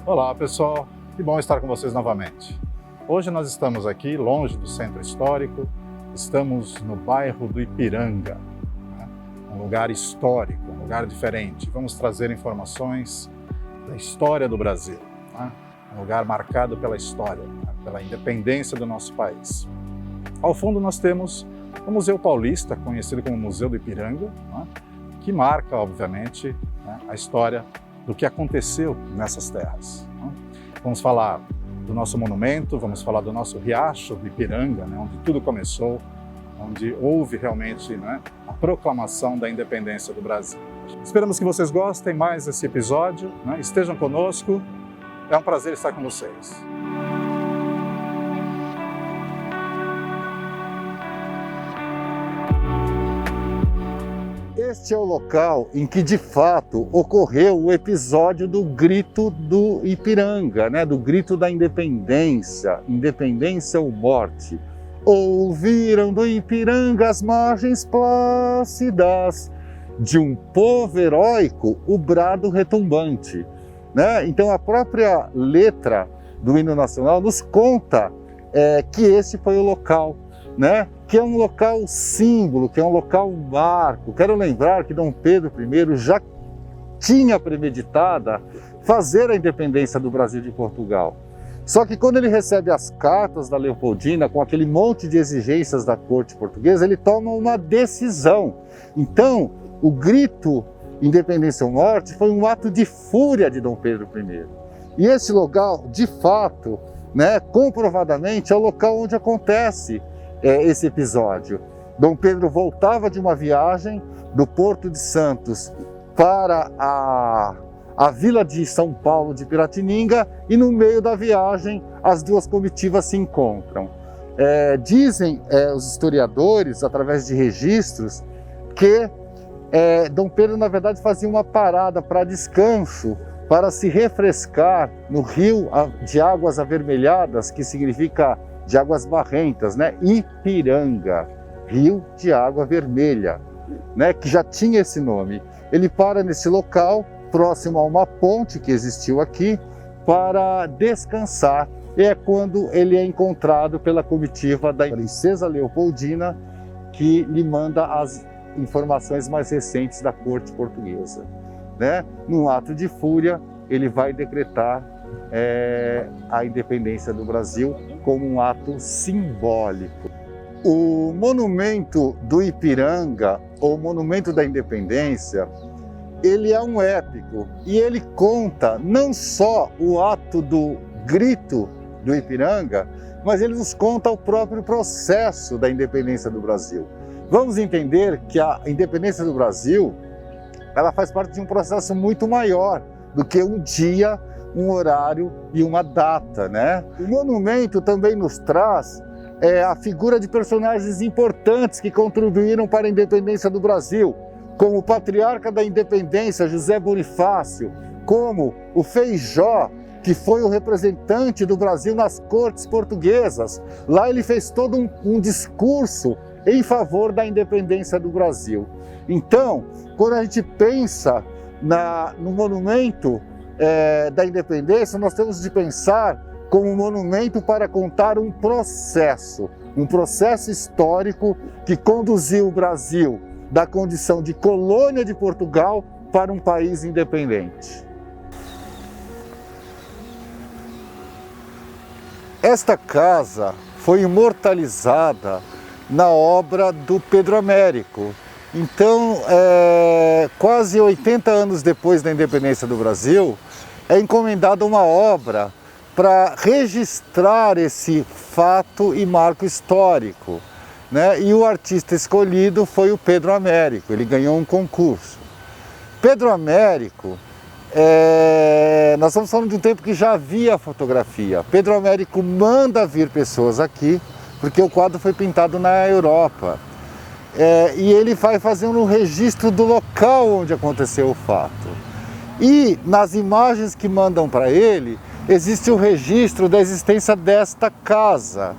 Olá pessoal, que bom estar com vocês novamente. Hoje nós estamos aqui longe do centro histórico, estamos no bairro do Ipiranga, né? Um lugar histórico, um lugar diferente. Vamos trazer informações da história do Brasil, né? Um lugar marcado pela história, né? Pela independência do nosso país. Ao fundo nós temos o Museu Paulista, conhecido como Museu do Ipiranga, né? Que marca, obviamente, né? A história do que aconteceu nessas terras. Vamos falar do nosso monumento, vamos falar do nosso riacho do Ipiranga, né, onde tudo começou, onde houve realmente, né, a proclamação da independência do Brasil. Esperamos que vocês gostem mais desse episódio, né, estejam conosco, é um prazer estar com vocês. Este é o local em que, de fato, ocorreu o episódio do Grito do Ipiranga, né? Do Grito da Independência, Independência ou Morte. Ouviram do Ipiranga as margens plácidas de um povo heróico o brado retumbante, né? Então a própria letra do hino nacional nos conta que esse foi o local, né? Que é um local símbolo, que é um local marco. Quero lembrar que Dom Pedro I já tinha premeditada fazer a independência do Brasil de Portugal. Só que quando ele recebe as cartas da Leopoldina, com aquele monte de exigências da corte portuguesa, ele toma uma decisão. Então, o grito Independência ou Morte foi um ato de fúria de Dom Pedro I. E esse local, de fato, né, comprovadamente, é o local onde acontece esse episódio. Dom Pedro voltava de uma viagem do Porto de Santos para a vila de São Paulo de Piratininga e no meio da viagem as duas comitivas se encontram. Dizem os historiadores, através de registros, que Dom Pedro na verdade fazia uma parada para descanso, para se refrescar no rio de águas avermelhadas, que significa de águas barrentas, né? Ipiranga, rio de água vermelha, né? Que já tinha esse nome. Ele para nesse local, próximo a uma ponte que existiu aqui, para descansar. E é quando ele é encontrado pela comitiva da princesa Leopoldina, que lhe manda as informações mais recentes da corte portuguesa, né? Num ato de fúria, ele vai decretar a independência do Brasil como um ato simbólico. O monumento do Ipiranga, ou monumento da independência, ele é um épico e ele conta não só o ato do grito do Ipiranga, mas ele nos conta o próprio processo da independência do Brasil. Vamos entender que a independência do Brasil, ela faz parte de um processo muito maior do que um dia, um horário e uma data, né? O monumento também nos traz a figura de personagens importantes que contribuíram para a independência do Brasil, como o patriarca da independência, José Bonifácio, como o Feijó, que foi o representante do Brasil nas cortes portuguesas. Lá ele fez todo um discurso em favor da independência do Brasil. Então, quando a gente pensa no monumento da independência, nós temos de pensar como um monumento para contar um processo histórico que conduziu o Brasil da condição de colônia de Portugal para um país independente. Esta casa foi imortalizada na obra do Pedro Américo. Então, quase 80 anos depois da independência do Brasil, é encomendada uma obra para registrar esse fato e marco histórico, né? E o artista escolhido foi o Pedro Américo, ele ganhou um concurso. Pedro Américo, nós estamos falando de um tempo que já havia fotografia. Pedro Américo manda vir pessoas aqui, porque o quadro foi pintado na Europa. E ele vai fazendo um registro do local onde aconteceu o fato. E nas imagens que mandam para ele, existe o registro da existência desta casa.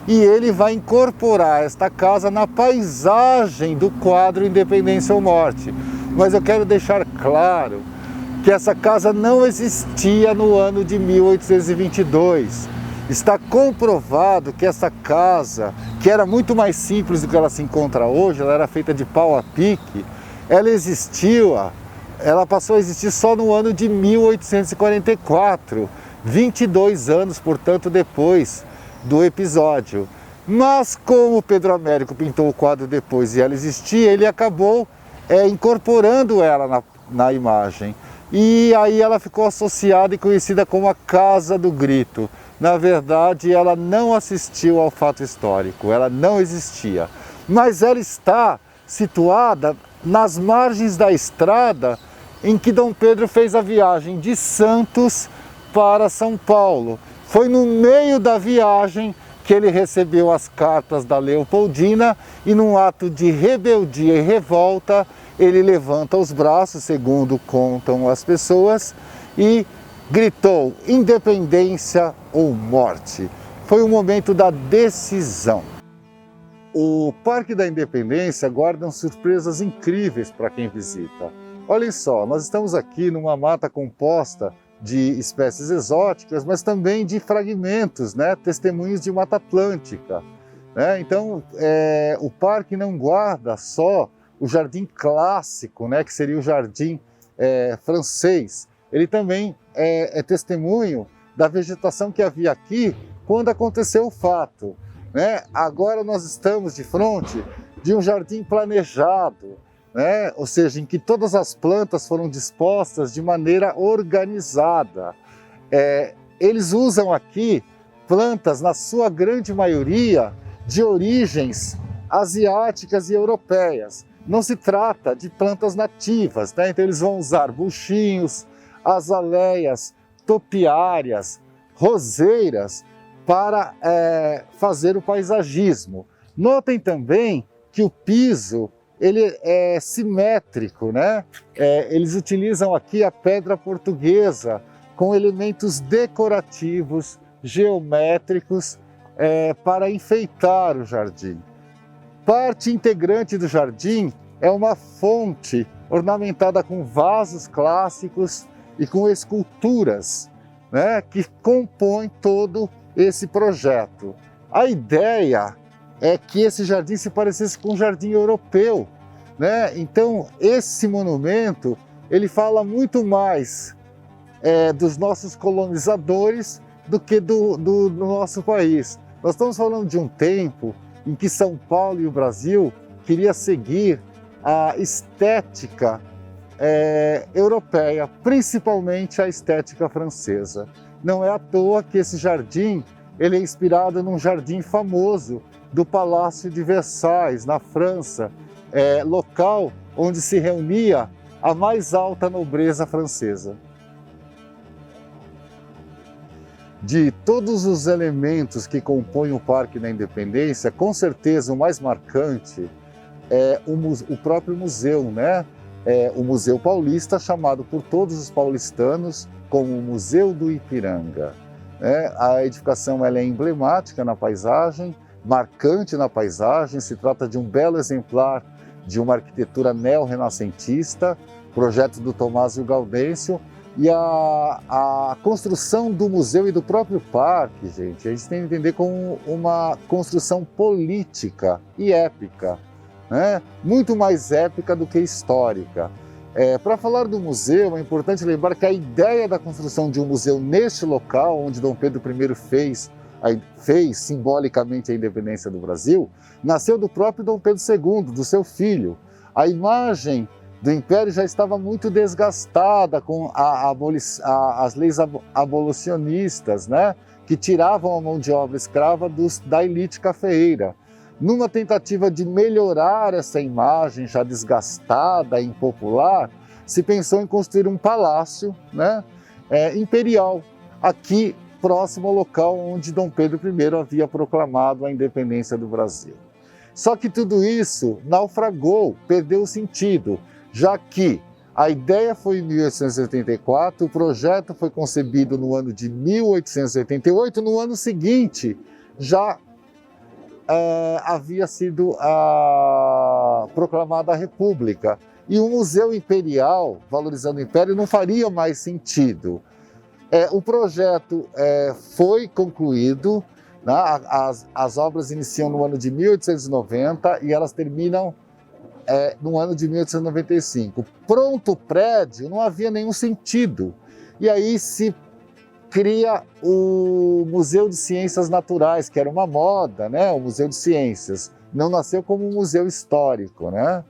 E ele vai incorporar esta casa na paisagem do quadro Independência ou Morte. Mas eu quero deixar claro que essa casa não existia no ano de 1822. Está comprovado que essa casa, que era muito mais simples do que ela se encontra hoje, ela era feita de pau a pique, ela passou a existir só no ano de 1844, 22 anos, portanto, depois do episódio. Mas como Pedro Américo pintou o quadro depois e ela existia, ele acabou incorporando ela na imagem. E aí ela ficou associada e conhecida como a Casa do Grito. Na verdade, ela não assistiu ao fato histórico, ela não existia. Mas ela está situada nas margens da estrada em que Dom Pedro fez a viagem de Santos para São Paulo. Foi no meio da viagem que ele recebeu as cartas da Leopoldina e, num ato de rebeldia e revolta, ele levanta os braços, segundo contam as pessoas, e gritou: independência ou morte. Foi o momento da decisão. O Parque da Independência guarda surpresas incríveis para quem visita. Olhem só, nós estamos aqui numa mata composta de espécies exóticas, mas também de fragmentos, né? Testemunhos de Mata Atlântica. Né? Então, o parque não guarda só o jardim clássico, né? Que seria o jardim francês. Ele também é testemunho da vegetação que havia aqui quando aconteceu o fato. Né? Agora nós estamos de frente de um jardim planejado, né? Ou seja, em que todas as plantas foram dispostas de maneira organizada. Eles usam aqui plantas, na sua grande maioria, de origens asiáticas e europeias. Não se trata de plantas nativas, né? Então eles vão usar buchinhos, azaleias, topiárias, roseiras para fazer o paisagismo. Notem também que o piso ele é simétrico, né? Eles utilizam aqui a pedra portuguesa com elementos decorativos, geométricos, para enfeitar o jardim. Parte integrante do jardim é uma fonte ornamentada com vasos clássicos e com esculturas, né, que compõem todo esse projeto. A ideia é que esse jardim se parecesse com um jardim europeu, né? Então, esse monumento, ele fala muito mais dos nossos colonizadores do que do nosso país. Nós estamos falando de um tempo em que São Paulo e o Brasil queria seguir a estética europeia, principalmente a estética francesa. Não é à toa que esse jardim ele é inspirado num jardim famoso do Palácio de Versailles, na França, local onde se reunia a mais alta nobreza francesa. De todos os elementos que compõem o Parque da Independência, com certeza o mais marcante é o próprio museu, né? O Museu Paulista, chamado por todos os paulistanos como o Museu do Ipiranga. A edificação ela é emblemática na paisagem, marcante na paisagem, se trata de um belo exemplar de uma arquitetura neo-renascentista, projeto do Tomásio Gaudêncio, e a construção do museu e do próprio parque, gente, a gente tem que entender como uma construção política e épica, né? Muito mais épica do que histórica. Para falar do museu, é importante lembrar que a ideia da construção de um museu neste local, onde Dom Pedro I fez simbolicamente a independência do Brasil, nasceu do próprio Dom Pedro II, do seu filho. A imagem do Império já estava muito desgastada com as leis abolicionistas, né? Que tiravam a mão de obra escrava da elite cafeeira. Numa tentativa de melhorar essa imagem já desgastada e impopular, se pensou em construir um palácio, né, imperial, aqui próximo ao local onde Dom Pedro I havia proclamado a independência do Brasil. Só que tudo isso naufragou, perdeu o sentido, já que a ideia foi em 1884, o projeto foi concebido no ano de 1888, no ano seguinte já havia sido proclamada a República. E o Museu Imperial, valorizando o Império, não faria mais sentido. O projeto foi concluído, né? As obras iniciam no ano de 1890 e elas terminam no ano de 1895. Pronto o prédio, não havia nenhum sentido. E aí se cria o Museu de Ciências Naturais, que era uma moda, né? O Museu de Ciências. Não nasceu como um museu histórico, né?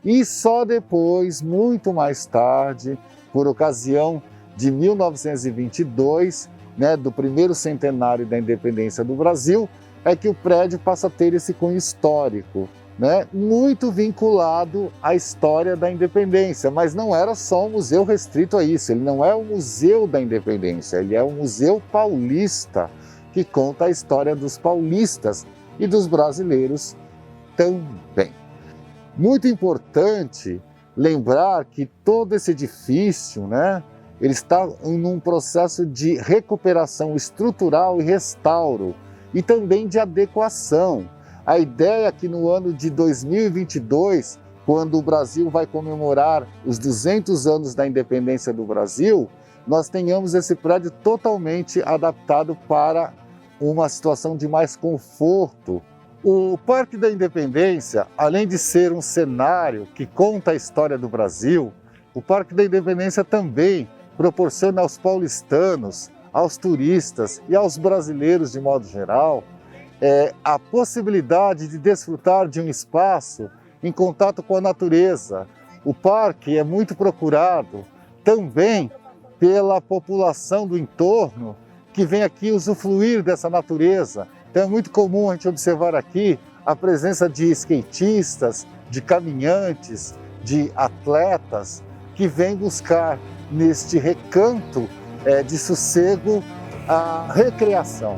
E só depois, muito mais tarde, por ocasião de 1922, né, do primeiro centenário da independência do Brasil, é que o prédio passa a ter esse cunho histórico, né, muito vinculado à história da independência, mas não era só um museu restrito a isso, ele não é o Museu da Independência, ele é o Museu Paulista, que conta a história dos paulistas e dos brasileiros também. Muito importante lembrar que todo esse edifício, né, ele está em um processo de recuperação estrutural e restauro, e também de adequação. A ideia é que no ano de 2022, quando o Brasil vai comemorar os 200 anos da independência do Brasil, nós tenhamos esse prédio totalmente adaptado para uma situação de mais conforto. O Parque da Independência, além de ser um cenário que conta a história do Brasil, o Parque da Independência também proporciona aos paulistanos, aos turistas e aos brasileiros de modo geral, a possibilidade de desfrutar de um espaço em contato com a natureza. O parque é muito procurado também pela população do entorno que vem aqui usufruir dessa natureza. Então é muito comum a gente observar aqui a presença de skatistas, de caminhantes, de atletas que vêm buscar neste recanto de sossego a recreação.